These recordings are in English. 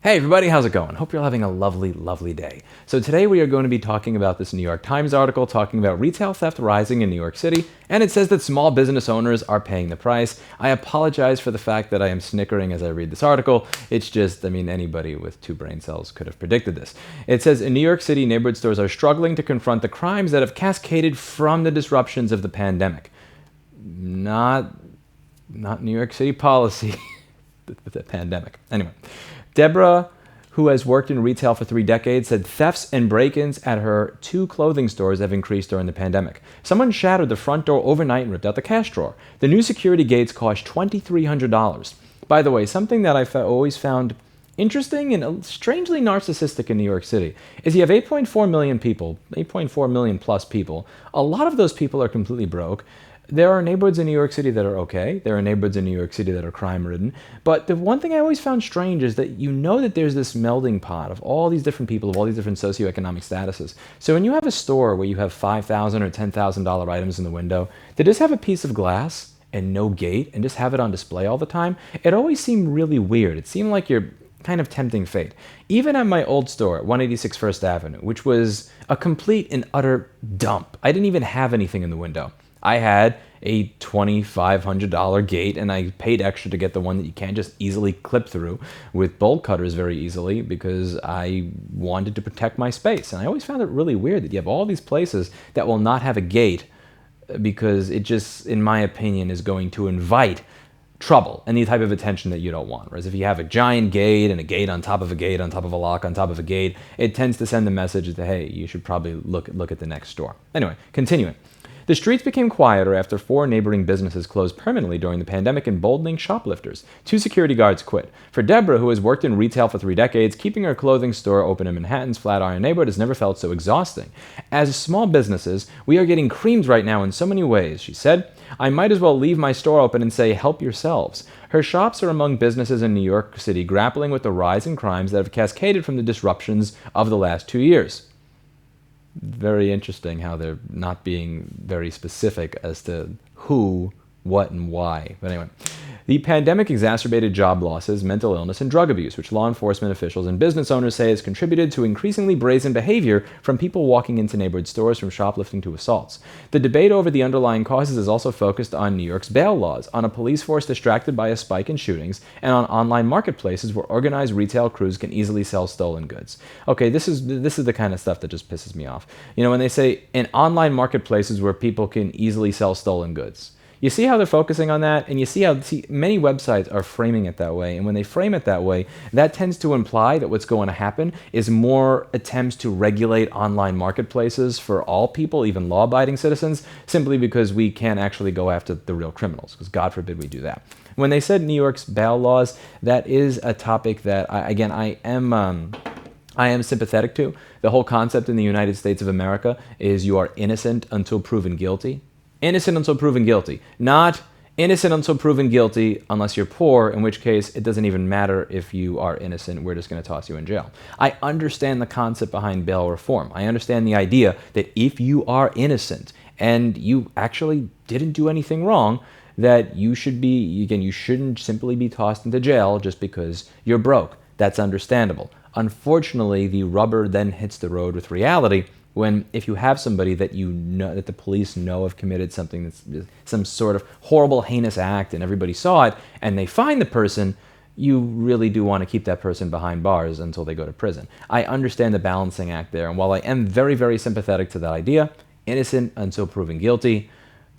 Hey everybody, how's it going? Hope you're having a lovely, lovely day. So today we are going to be talking about this New York Times article talking about retail theft rising in New York City, and it says that small business owners are paying the price. I apologize for the fact that I am snickering as I read this article. It's just, anybody with two brain cells could have predicted this. It says in New York City, neighborhood stores are struggling to confront the crimes that have cascaded from the disruptions of the pandemic. Not New York City policy, the pandemic. Anyway. Deborah, who has worked in retail for 3 decades, said thefts and break-ins at her 2 clothing stores have increased during the pandemic. Someone shattered the front door overnight and ripped out the cash drawer. The new security gates cost $2,300. By the way, something that I always found interesting and strangely narcissistic in New York City is you have 8.4 million people, 8.4 million plus people. A lot of those people are completely broke. There are neighborhoods in New York City that are okay. There are neighborhoods in New York City that are crime-ridden. But the one thing I always found strange is that you know that there's this melding pot of all these different people, of all these different socioeconomic statuses. So when you have a store where you have $5,000 or $10,000 items in the window, they just have a piece of glass and no gate and just have it on display all the time, it always seemed really weird. It seemed like you're kind of tempting fate. Even at my old store at 186 First Avenue, which was a complete and utter dump. I didn't even have anything in the window. I had a $2,500 gate, and I paid extra to get the one that you can't just easily clip through with bolt cutters very easily because I wanted to protect my space. And I always found it really weird that you have all these places that will not have a gate because it just, in my opinion, is going to invite trouble and the type of attention that you don't want. Whereas if you have a giant gate and a gate on top of a gate on top of a lock on top of a gate, it tends to send the message that, hey, you should probably look at the next store. Anyway, continuing. The streets became quieter after 4 neighboring businesses closed permanently during the pandemic, emboldening shoplifters. 2 security guards quit. For Deborah, who has worked in retail for 3 decades, keeping her clothing store open in Manhattan's Flatiron neighborhood has never felt so exhausting. As small businesses, we are getting creamed right now in so many ways, she said. I might as well leave my store open and say, help yourselves. Her shops are among businesses in New York City grappling with the rise in crimes that have cascaded from the disruptions of the last 2 years. Very interesting how they're not being very specific as to who, what, and why. But anyway, the pandemic exacerbated job losses, mental illness, and drug abuse, which law enforcement officials and business owners say has contributed to increasingly brazen behavior from people walking into neighborhood stores, from shoplifting to assaults. The debate over the underlying causes is also focused on New York's bail laws, on a police force distracted by a spike in shootings, and on online marketplaces where organized retail crews can easily sell stolen goods. Okay, this is the kind of stuff that just pisses me off. You know, when they say in online marketplaces where people can easily sell stolen goods. You see how they're focusing on that, and you see how many websites are framing it that way. And when they frame it that way, that tends to imply that what's going to happen is more attempts to regulate online marketplaces for all people, even law-abiding citizens, simply because we can't actually go after the real criminals, because God forbid we do that. When they said New York's bail laws, that is a topic that, I am sympathetic to. The whole concept in the United States of America is you are innocent until proven guilty. Innocent until proven guilty. Not innocent until proven guilty unless you're poor, in which case it doesn't even matter if you are innocent. We're just going to toss you in jail. I understand the concept behind bail reform. I understand the idea that if you are innocent and you actually didn't do anything wrong, that you should be, again, you shouldn't simply be tossed into jail just because you're broke. That's understandable. Unfortunately, the rubber then hits the road with reality when if you have somebody that you know, that the police know have committed something that's some sort of horrible, heinous act and everybody saw it, and they find the person, you really do want to keep that person behind bars until they go to prison. I understand the balancing act there, and while I am very, very sympathetic to that idea, innocent until proven guilty,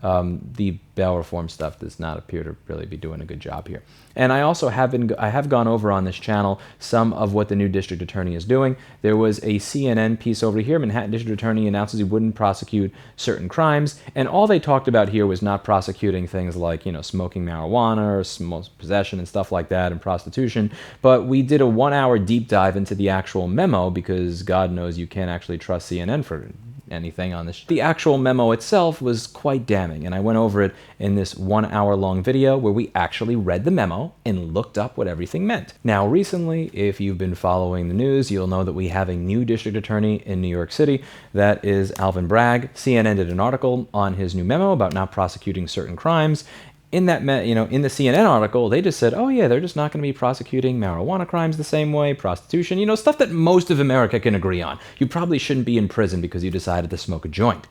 the bail reform stuff does not appear to really be doing a good job here. And I also have gone over on this channel some of what the new district attorney is doing. There was a CNN piece over here. Manhattan district attorney announces he wouldn't prosecute certain crimes, and all they talked about here was not prosecuting things like, you know, smoking marijuana or possession and stuff like that, and prostitution. But we did a 1-hour deep dive into the actual memo because God knows you can't actually trust CNN for anything on this. The actual memo itself was quite damning, and I went over it in this 1-hour long video where we actually read the memo and looked up what everything meant. Now recently, if you've been following the news, you'll know that we have a new district attorney in New York City. That is Alvin Bragg. CNN did an article on his new memo about not prosecuting certain crimes, in that, in the CNN article, they just said, oh yeah, they're just not going to be prosecuting marijuana crimes the same way, prostitution, stuff that most of America can agree on. You probably shouldn't be in prison because you decided to smoke a joint.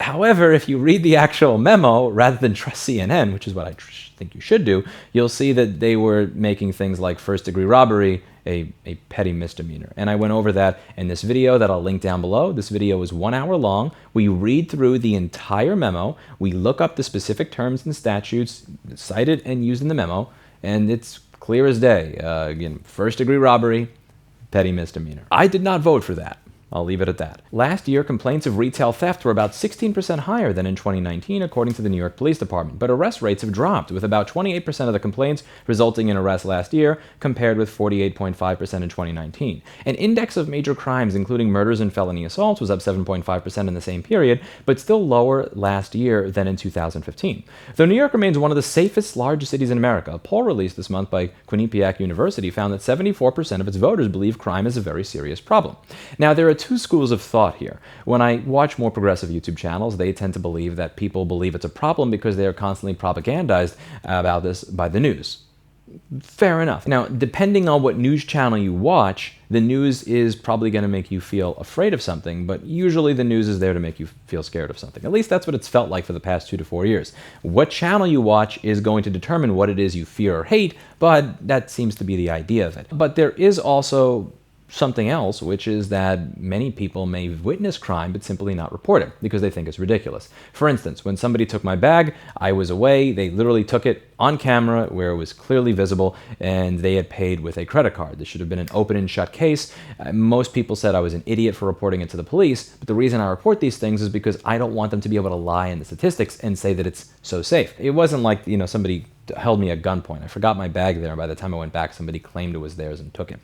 However, if you read the actual memo, rather than trust CNN, which is what I think you should do, you'll see that they were making things like first-degree robbery a petty misdemeanor. And I went over that in this video that I'll link down below. This video is 1 hour long. We read through the entire memo. We look up the specific terms and statutes cited and used in the memo, and it's clear as day. Again, first-degree robbery, petty misdemeanor. I did not vote for that. I'll leave it at that. Last year, complaints of retail theft were about 16% higher than in 2019, according to the New York Police Department. But arrest rates have dropped, with about 28% of the complaints resulting in arrests last year, compared with 48.5% in 2019. An index of major crimes, including murders and felony assaults, was up 7.5% in the same period, but still lower last year than in 2015. Though New York remains one of the safest large cities in America, a poll released this month by Quinnipiac University found that 74% of its voters believe crime is a very serious problem. Now, there are two schools of thought here. When I watch more progressive YouTube channels, they tend to believe that people believe it's a problem because they are constantly propagandized about this by the news. Fair enough. Now, depending on what news channel you watch, the news is probably going to make you feel afraid of something, but usually the news is there to make you feel scared of something. At least that's what it's felt like for the past 2 to 4 years. What channel you watch is going to determine what it is you fear or hate, but that seems to be the idea of it. But there is also something else, which is that many people may witness crime but simply not report it because they think it's ridiculous. For instance, when somebody took my bag, I was away, they literally took it on camera where it was clearly visible, and they had paid with a credit card. This should have been an open and shut case. Most people said I was an idiot for reporting it to the police, but the reason I report these things is because I don't want them to be able to lie in the statistics and say that it's so safe. It wasn't like, somebody held me at gunpoint. I forgot my bag there, and by the time I went back, somebody claimed it was theirs and took it.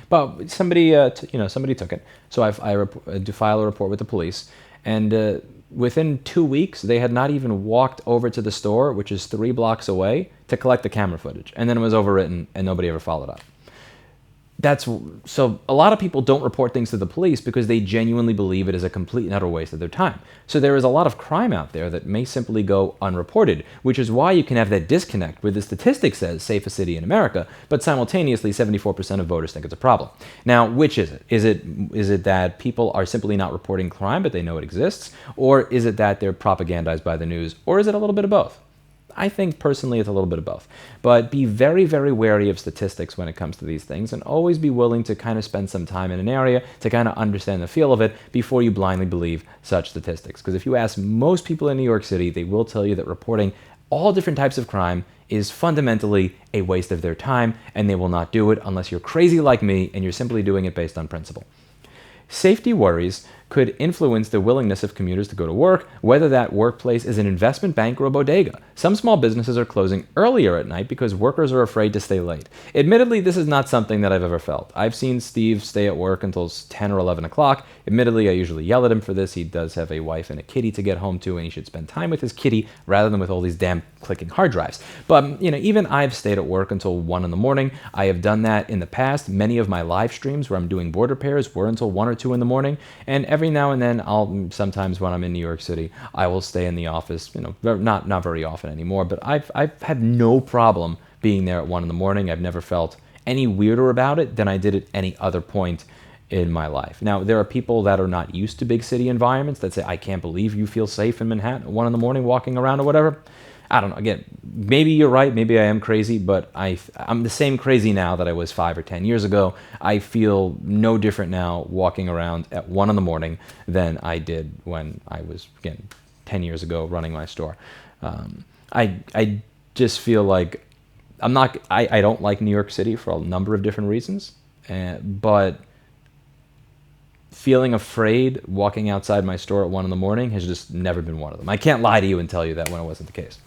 But somebody took it. So I file a report with the police, and within 2 weeks, they had not even walked over to the store, which is 3 blocks away, to collect the camera footage. And then it was overwritten, and nobody ever followed up. So a lot of people don't report things to the police because they genuinely believe it is a complete and utter waste of their time. So there is a lot of crime out there that may simply go unreported, which is why you can have that disconnect where the statistic says safest city in America, but simultaneously 74% of voters think it's a problem. Now, which is it? Is it that people are simply not reporting crime but they know it exists? Or is it that they're propagandized by the news? Or is it a little bit of both? I think personally it's a little bit of both. But be very, very wary of statistics when it comes to these things, and always be willing to kind of spend some time in an area to kind of understand the feel of it before you blindly believe such statistics. Because if you ask most people in New York City, they will tell you that reporting all different types of crime is fundamentally a waste of their time, and they will not do it unless you're crazy like me and you're simply doing it based on principle. Safety worries could influence the willingness of commuters to go to work, whether that workplace is an investment bank or a bodega. Some small businesses are closing earlier at night because workers are afraid to stay late. Admittedly, this is not something that I've ever felt. I've seen Steve stay at work until 10 or 11 o'clock. Admittedly, I usually yell at him for this. He does have a wife and a kitty to get home to, and he should spend time with his kitty rather than with all these damn clicking hard drives. But, even I've stayed at work until 1 in the morning. I have done that in the past. Many of my live streams where I'm doing board repairs were until 1 or 2 in the morning, and every now and then sometimes when I'm in New York City, I will stay in the office, not very often anymore, but I've had no problem being there at 1 in the morning. I've never felt any weirder about it than I did at any other point in my life. Now, there are people that are not used to big city environments that say, I can't believe you feel safe in Manhattan at 1 in the morning walking around or whatever. I don't know. Again, maybe you're right. Maybe I am crazy, but I'm the same crazy now that I was 5 or 10 years ago. I feel no different now walking around at 1 in the morning than I did when I was, again, 10 years ago running my store. I just feel like I don't like New York City for a number of different reasons, but feeling afraid walking outside my store at 1 in the morning has just never been one of them. I can't lie to you and tell you that when it wasn't the case.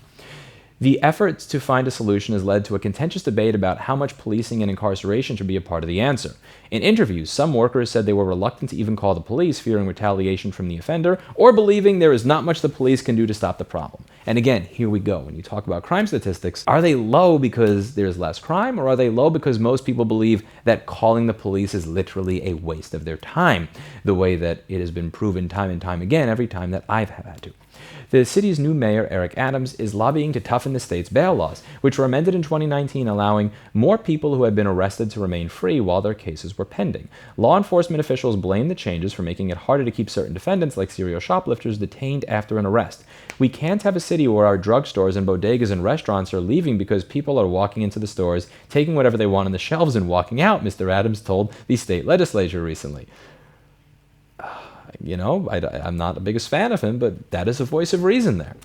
The efforts to find a solution has led to a contentious debate about how much policing and incarceration should be a part of the answer. In interviews, some workers said they were reluctant to even call the police, fearing retaliation from the offender, or believing there is not much the police can do to stop the problem. And again, here we go. When you talk about crime statistics, are they low because there's less crime, or are they low because most people believe that calling the police is literally a waste of their time, the way that it has been proven time and time again every time that I've had to? The city's new mayor, Eric Adams, is lobbying to toughen the state's bail laws, which were amended in 2019, allowing more people who had been arrested to remain free while their cases were pending. Law enforcement officials blame the changes for making it harder to keep certain defendants, like serial shoplifters, detained after an arrest. We can't have a city where our drugstores and bodegas and restaurants are leaving because people are walking into the stores, taking whatever they want on the shelves and walking out, Mr. Adams told the state legislature recently. I'm not the biggest fan of him, but that is a voice of reason there.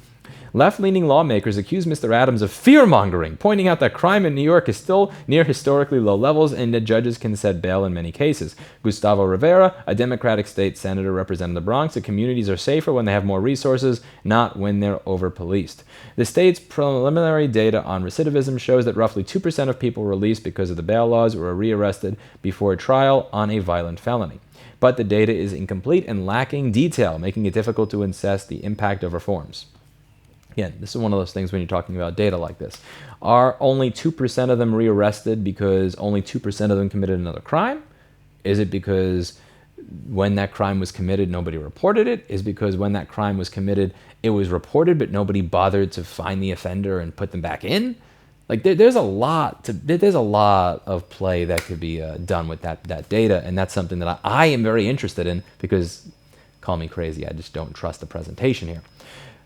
Left-leaning lawmakers accuse Mr. Adams of fear-mongering, pointing out that crime in New York is still near historically low levels and that judges can set bail in many cases. Gustavo Rivera, a Democratic state senator representing the Bronx, said communities are safer when they have more resources, not when they're over-policed. The state's preliminary data on recidivism shows that roughly 2% of people released because of the bail laws were rearrested before trial on a violent felony. But the data is incomplete and lacking detail, making it difficult to assess the impact of reforms. Again, this is one of those things when you're talking about data like this. Are only 2% of them rearrested because only 2% of them committed another crime? Is it because when that crime was committed, nobody reported it? Is it because when that crime was committed, it was reported, but nobody bothered to find the offender and put them back in? Like there's a lot of play that could be done with that data, and that's something that I am very interested in because, call me crazy, I just don't trust the presentation here.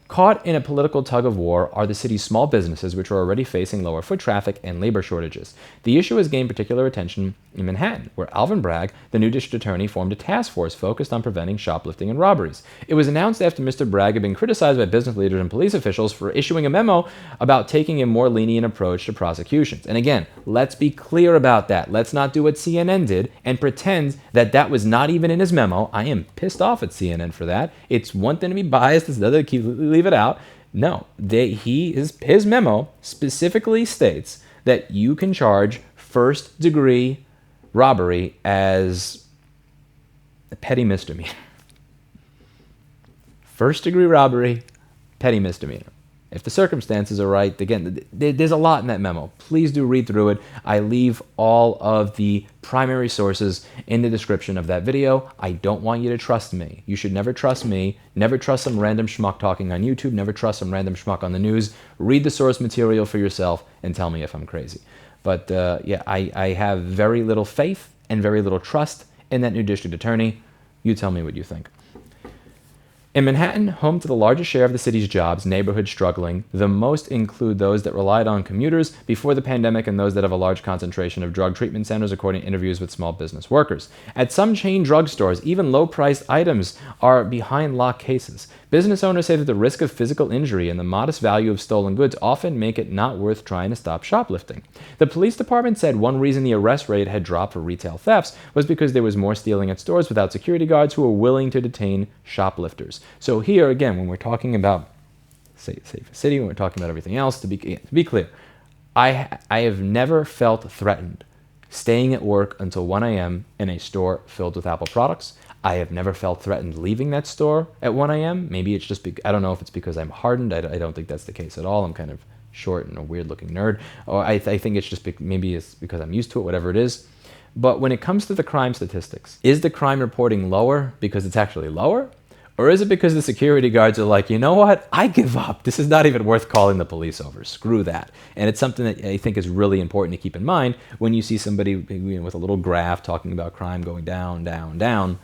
Caught in a political tug-of-war are the city's small businesses, which are already facing lower foot traffic and labor shortages. The issue has gained particular attention in Manhattan, where Alvin Bragg, the new district attorney, formed a task force focused on preventing shoplifting and robberies. It was announced after Mr. Bragg had been criticized by business leaders and police officials for issuing a memo about taking a more lenient approach to prosecutions. And again, let's be clear about that. Let's not do what CNN did and pretend that that was not even in his memo. I am pissed off at CNN for that. It's one thing to be biased, it's another to leave it out. No, his memo specifically states that you can charge first-degree robbery as a petty misdemeanor. First-degree robbery, petty misdemeanor. If the circumstances are right, again, there's a lot in that memo. Please do read through it. I leave all of the primary sources in the description of that video. I don't want you to trust me. You should never trust me. Never trust some random schmuck talking on YouTube. Never trust some random schmuck on the news. Read the source material for yourself and tell me if I'm crazy. But I have very little faith and very little trust in that new district attorney. You tell me what you think. In Manhattan, home to the largest share of the city's jobs, neighborhoods struggling the most include those that relied on commuters before the pandemic and those that have a large concentration of drug treatment centers, according to interviews with small business workers. At some chain drugstores, even low-priced items are behind locked cases. Business owners say that the risk of physical injury and the modest value of stolen goods often make it not worth trying to stop shoplifting. The police department said one reason the arrest rate had dropped for retail thefts was because there was more stealing at stores without security guards who were willing to detain shoplifters. So here, again, when we're talking about safe city, when we're talking about everything else, to be clear, I have never felt threatened staying at work until 1 a.m. in a store filled with Apple products. I have never felt threatened leaving that store at 1 a.m. Maybe it's just, I don't know if it's because I'm hardened. I don't think that's the case at all. I'm kind of short and a weird-looking nerd. Or I think it's just, maybe it's because I'm used to it, whatever it is. But when it comes to the crime statistics, is the crime reporting lower because it's actually lower? Or is it because the security guards are like, you know what, I give up. This is not even worth calling the police over. Screw that. And it's something that I think is really important to keep in mind when you see somebody with a little graph talking about crime going down, down, down.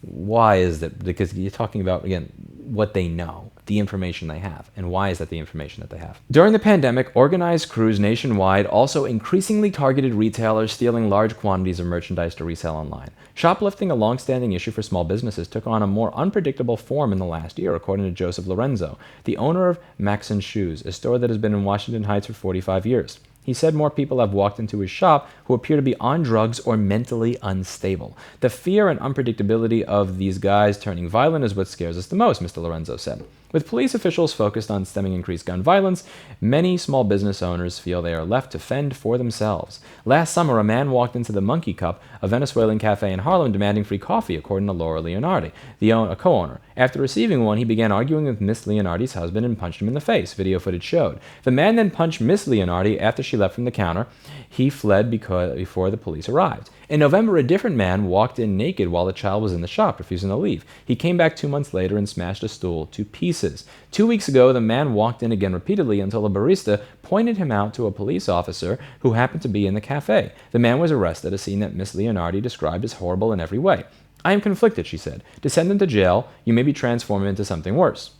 Why is that? Because you're talking about, again, what they know, the information they have. And why is that the information that they have? During the pandemic, organized crews nationwide also increasingly targeted retailers stealing large quantities of merchandise to resell online. Shoplifting, a long-standing issue for small businesses, took on a more unpredictable form in the last year, according to Joseph Lorenzo, the owner of Maxon Shoes, a store that has been in Washington Heights for 45 years. He said more people have walked into his shop who appear to be on drugs or mentally unstable. The fear and unpredictability of these guys turning violent is what scares us the most, Mr. Lorenzo said. With police officials focused on stemming increased gun violence, many small business owners feel they are left to fend for themselves. Last summer, a man walked into the Monkey Cup, a Venezuelan cafe in Harlem, demanding free coffee, according to Laura Leonardi, a co-owner. After receiving one, he began arguing with Miss Leonardi's husband and punched him in the face, video footage showed. The man then punched Miss Leonardi after she left from the counter. He fled before the police arrived. In November, a different man walked in naked while the child was in the shop, refusing to leave. He came back 2 months later and smashed a stool to pieces. 2 weeks ago, the man walked in again repeatedly until a barista pointed him out to a police officer who happened to be in the cafe. The man was arrested, a scene that Miss Leonardi described as horrible in every way. I am conflicted, she said. To send him to jail, you maybe transform him into something worse.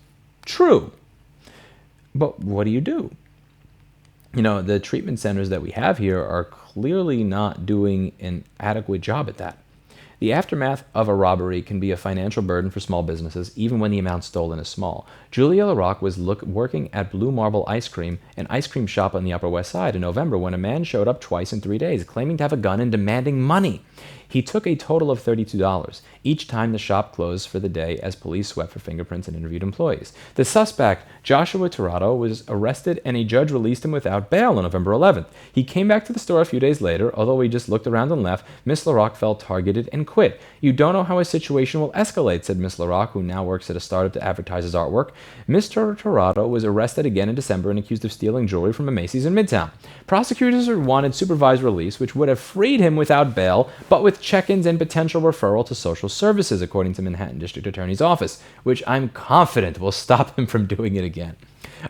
True. But what do you do? The treatment centers that we have here are clearly not doing an adequate job at that. The aftermath of a robbery can be a financial burden for small businesses, even when the amount stolen is small. Julia LaRocque was working at Blue Marble Ice Cream, an ice cream shop on the Upper West Side, in November when a man showed up twice in 3 days, claiming to have a gun and demanding money. He took a total of $32, each time the shop closed for the day as police swept for fingerprints and interviewed employees. The suspect, Joshua Tirado, was arrested and a judge released him without bail on November 11th. He came back to the store a few days later. Although he just looked around and left, Miss LaRocque felt targeted and quit. You don't know how a situation will escalate, said Miss LaRocque, who now works at a startup to advertise his artwork. Mr. Tirado was arrested again in December and accused of stealing jewelry from a Macy's in Midtown. Prosecutors wanted supervised release, which would have freed him without bail, but with check-ins and potential referral to social services, according to Manhattan District Attorney's Office, which I'm confident will stop him from doing it again.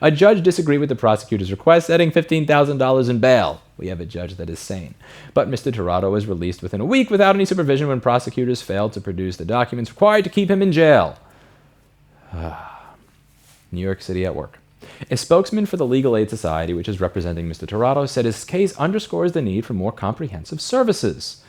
A judge disagreed with the prosecutor's request, setting $15,000 in bail. We have a judge that is sane. But Mr. Tirado was released within a week without any supervision when prosecutors failed to produce the documents required to keep him in jail. New York City at work. A spokesman for the Legal Aid Society, which is representing Mr. Tirado, said his case underscores the need for more comprehensive services.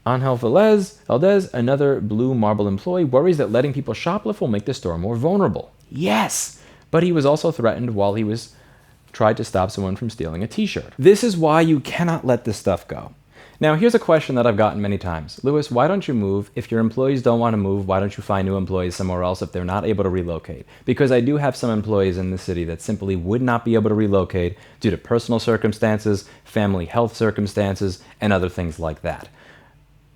Angel Valdez, another Blue Marble employee, worries that letting people shoplift will make the store more vulnerable. Yes, but he was also threatened while he tried to stop someone from stealing a t-shirt. This is why you cannot let this stuff go. Now, here's a question that I've gotten many times. Louis, why don't you move? If your employees don't want to move, why don't you find new employees somewhere else if they're not able to relocate? Because I do have some employees in the city that simply would not be able to relocate due to personal circumstances, family health circumstances, and other things like that.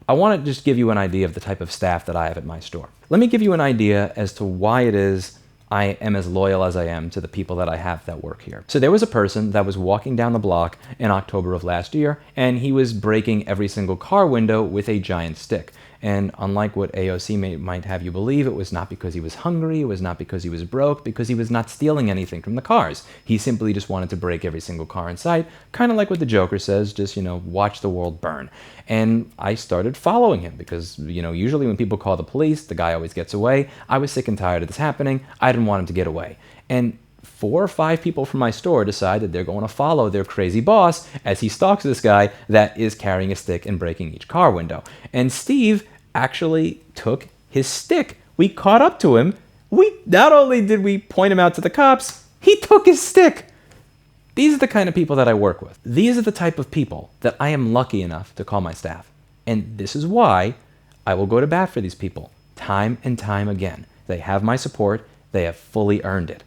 I want to just give you an idea of the type of staff that I have at my store. Let me give you an idea as to why it is I am as loyal as I am to the people that I have that work here. So there was a person that was walking down the block in October of last year, and he was breaking every single car window with a giant stick. And unlike what AOC might have you believe, it was not because he was hungry, it was not because he was broke, because he was not stealing anything from the cars. He simply just wanted to break every single car in sight, kind of like what the Joker says, just, watch the world burn. And I started following him because, usually when people call the police, the guy always gets away. I was sick and tired of this happening. I didn't want him to get away. And 4 or 5 people from my store decide that they're going to follow their crazy boss as he stalks this guy that is carrying a stick and breaking each car window. And Steve actually took his stick. We caught up to him. Not only did we point him out to the cops, he took his stick. These are the kind of people that I work with. These are the type of people that I am lucky enough to call my staff. And this is why I will go to bat for these people time and time again. They have my support. They have fully earned it.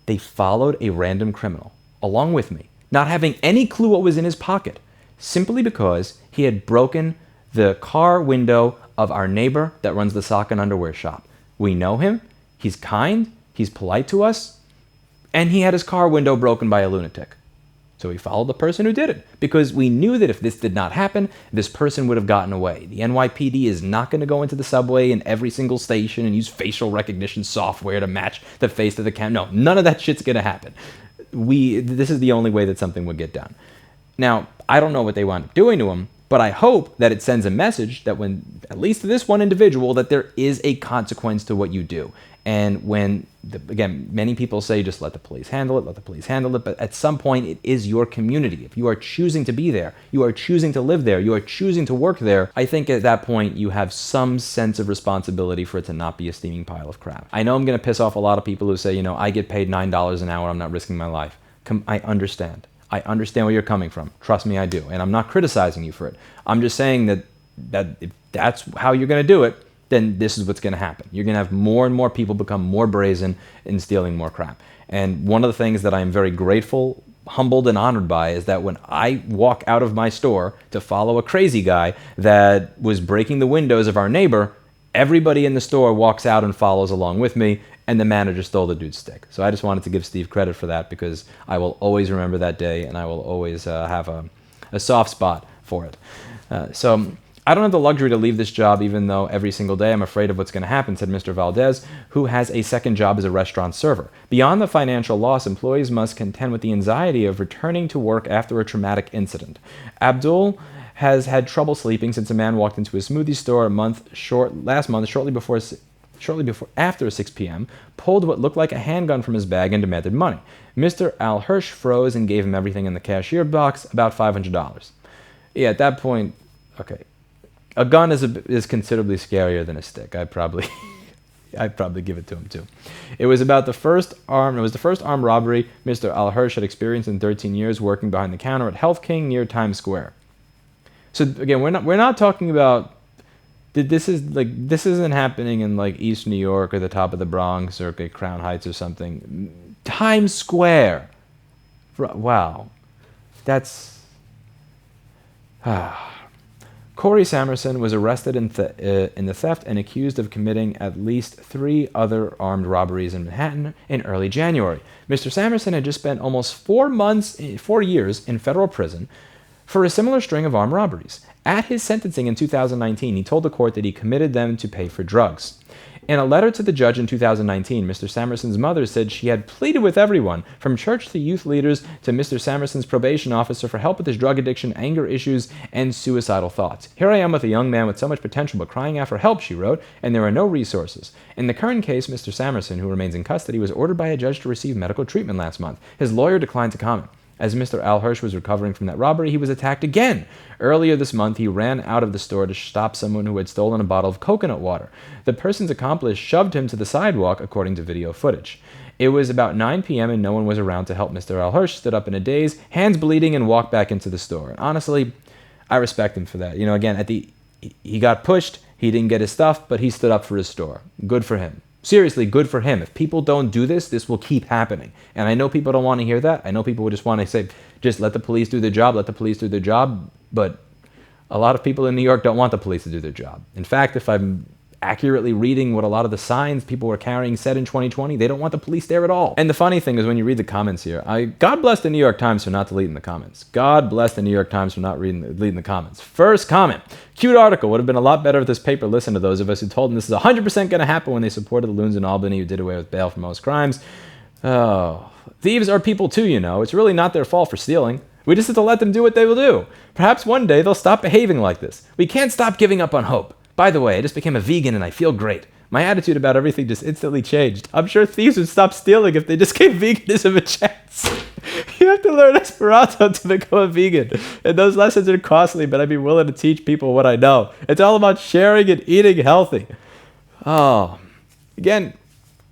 They followed a random criminal along with me, not having any clue what was in his pocket, simply because he had broken the car window of our neighbor that runs the sock and underwear shop. We know him. He's kind. He's polite to us. And he had his car window broken by a lunatic. So we followed the person who did it because we knew that if this did not happen, this person would have gotten away. The NYPD is not going to go into the subway in every single station and use facial recognition software to match the face of the camera. No, none of that shit's going to happen. This is the only way that something would get done. Now, I don't know what they wound up doing to him, but I hope that it sends a message that when, at least to this one individual, that there is a consequence to what you do. And when, again, many people say just let the police handle it, but at some point it is your community. If you are choosing to be there, you are choosing to live there, you are choosing to work there, I think at that point you have some sense of responsibility for it to not be a steaming pile of crap. I know I'm going to piss off a lot of people who say, I get paid $9 an hour, I'm not risking my life. I understand. I understand where you're coming from. Trust me, I do. And I'm not criticizing you for it. I'm just saying that if that's how you're going to do it, then this is what's going to happen. You're going to have more and more people become more brazen in stealing more crap. And one of the things that I'm very grateful, humbled, and honored by is that when I walk out of my store to follow a crazy guy that was breaking the windows of our neighbor, everybody in the store walks out and follows along with me, and the manager stole the dude's stick. So I just wanted to give Steve credit for that because I will always remember that day, and I will always have a soft spot for it. So I don't have the luxury to leave this job, even though every single day I'm afraid of what's going to happen, said Mr. Valdez, who has a second job as a restaurant server. Beyond the financial loss, employees must contend with the anxiety of returning to work after a traumatic incident. Abdul has had trouble sleeping since a man walked into a smoothie store last month, after 6 p.m., pulled what looked like a handgun from his bag and demanded money. Mr. Al Hirsch froze and gave him everything in the cashier box, about $500. Yeah, at that point, okay. A gun is considerably scarier than a stick. I'd probably give it to him too. It was the first armed robbery Mr. Al Hirsch had experienced in 13 years working behind the counter at Health King near Times Square. So again, we're not talking about this isn't happening in like East New York or the top of the Bronx or Crown Heights or something. Times Square. Wow. That's Corey Samerson was arrested in the theft and accused of committing at least 3 other armed robberies in Manhattan in early January. Mr. Samerson had just spent almost 4 years in federal prison for a similar string of armed robberies. At his sentencing in 2019, he told the court that he committed them to pay for drugs. In a letter to the judge in 2019, Mr. Samerson's mother said she had pleaded with everyone, from church to youth leaders to Mr. Samerson's probation officer, for help with his drug addiction, anger issues, and suicidal thoughts. Here I am with a young man with so much potential but crying out for help, she wrote, and there are no resources. In the current case, Mr. Samerson, who remains in custody, was ordered by a judge to receive medical treatment last month. His lawyer declined to comment. As Mr. Al Hirsch was recovering from that robbery, he was attacked again. Earlier this month, he ran out of the store to stop someone who had stolen a bottle of coconut water. The person's accomplice shoved him to the sidewalk, according to video footage. It was about 9 p.m. and no one was around to help. Mr. Al Hirsch stood up in a daze, hands bleeding, and walked back into the store. And honestly, I respect him for that. Again, he got pushed, he didn't get his stuff, but he stood up for his store. Good for him. Seriously, good for him. If people don't do this, this will keep happening. And I know people don't want to hear that. I know people would just want to say, just let the police do their job, let the police do their job. But a lot of people in New York don't want the police to do their job. In fact, if I'm accurately reading what a lot of the signs people were carrying said in 2020, they don't want the police there at all. And the funny thing is, when you read the comments here, God bless the New York Times for not deleting the comments. God bless the New York Times for not deleting the comments. First comment: cute article. Would have been a lot better if this paper listened to those of us who told them this is 100% going to happen when they supported the loons in Albany who did away with bail for most crimes. Oh, thieves are people too, It's really not their fault for stealing. We just have to let them do what they will do. Perhaps one day they'll stop behaving like this. We can't stop giving up on hope. By the way, I just became a vegan and I feel great. My attitude about everything just instantly changed. I'm sure thieves would stop stealing if they just gave veganism a chance. You have to learn Esperanto to become a vegan. And those lessons are costly, but I'd be willing to teach people what I know. It's all about sharing and eating healthy. Oh, again,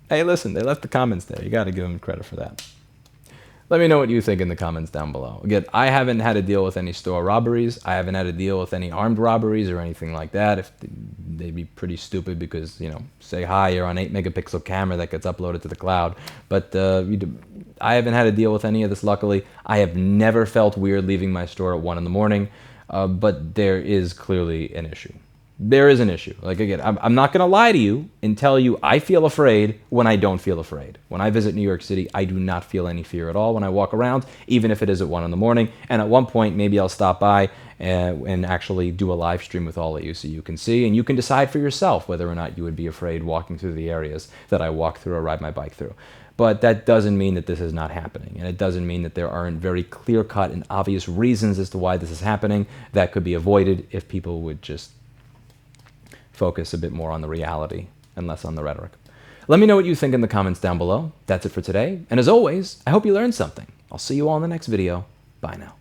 hey, listen, they left the comments there. You got to give them credit for that. Let me know what you think in the comments down below. Again, I haven't had to deal with any store robberies. I haven't had to deal with any armed robberies or anything like that. If they'd be pretty stupid because, say hi, you're on 8-megapixel camera that gets uploaded to the cloud. But I haven't had to deal with any of this, luckily. I have never felt weird leaving my store at 1 in the morning, but there is clearly an issue. There is an issue. Like, again, I'm not going to lie to you and tell you I feel afraid when I don't feel afraid. When I visit New York City, I do not feel any fear at all when I walk around, even if it is at 1 in the morning. And at one point, maybe I'll stop by and actually do a live stream with all of you so you can see. And you can decide for yourself whether or not you would be afraid walking through the areas that I walk through or ride my bike through. But that doesn't mean that this is not happening. And it doesn't mean that there aren't very clear-cut and obvious reasons as to why this is happening that could be avoided if people would just focus a bit more on the reality and less on the rhetoric. Let me know what you think in the comments down below. That's it for today. And as always, I hope you learned something. I'll see you all in the next video. Bye now.